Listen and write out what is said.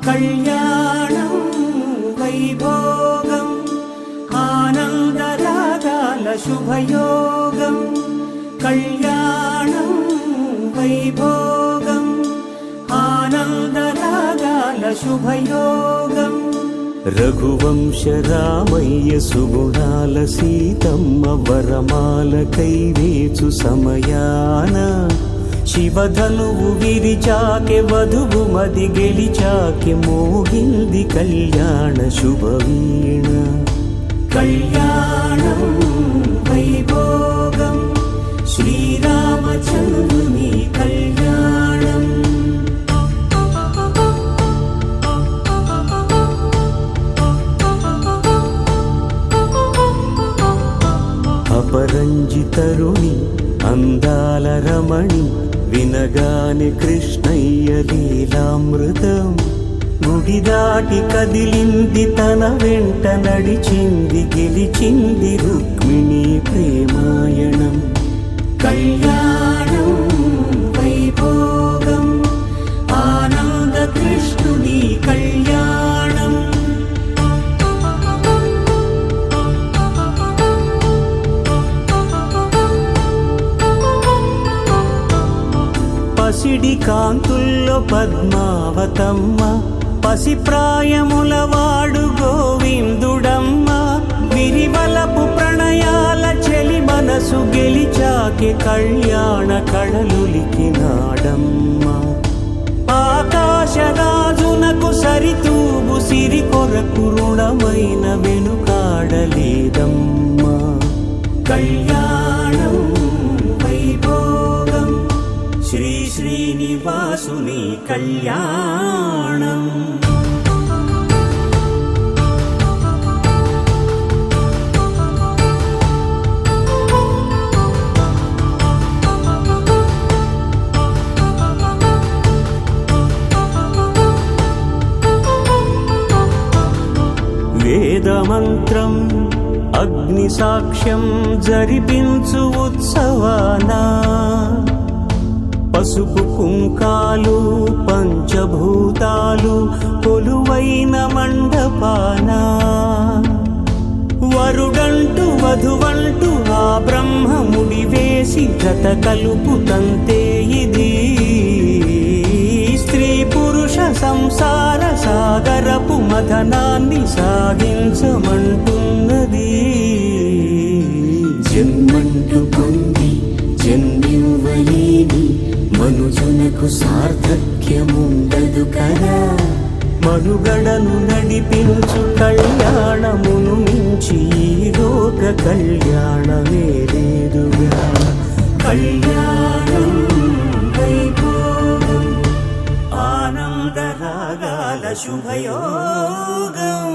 కళ్యాణం వైభోగం ఆనందరాగాల శుభయోగం కళ్యాణం వైభోగం ఆనందరాగాల శుభయోగం రఘువంశ రామయ్య సుగుణాల సీతమ్మ వరమాల కైవేచు సమయాన శివధనువు విరిచాకె వధువు మది గెలిచాకె మోగింది కళ్యాణ శుభవీణ కళ్యాణం వైభోగం శ్రీరామచంద్రుని కళ్యాణం అపరంజి తరుణి అందాల రమణి వినగానే కృష్ణయ్య లీలామృతం గుడి దాటి కదిలింది తన వెంట నడిచింది గెలిచింది రుక్మిణి ప్రేమాయణం కళ్యాణం వైభోగం ఆనంద కృష్ణుని కళ్యాణం పసిడి కాంతుల్లో పద్మావతమ్మ పసిప్రాయముల వాడు గోవిందుడమ్మ విరివలపు ప్రణయాల చెలి మనసు గెలిచాకె కళ్యాణ కళలులికినాడమ్మ ఆకాశరాజునకు సరితూబు సిరి కొరకు రుణమైన వెనుకాడలేదమ్మ కళ్యాణం వైభోగం శ్రీ శ్రీనివాసుని కళ్యాణం వేదమంత్రం అగ్ని సాక్ష్యం జరిపించు ఉత్సవానా పసుపు కుంకాలు పంచభూతాలు కొలువైన మండపాన వరుడంటూ వధువంటూ ఆ బ్రహ్మముడి వేసి జత కలుపుతంతే ఇది స్త్రీ పురుష సంసార సాగరపు మథనాన్ని సాగించమంటున్నది జన్మంటూ పొంది జన్మివ్వలేని మనుజునకు సార్థక్యముండదు కదా మనుగడను నడిపించు కళ్యాణమును మించి ఈ లోక కళ్యాణమే లేదుగా కళ్యాణం వైభోగం ఆనందరాగాల శుభయోగం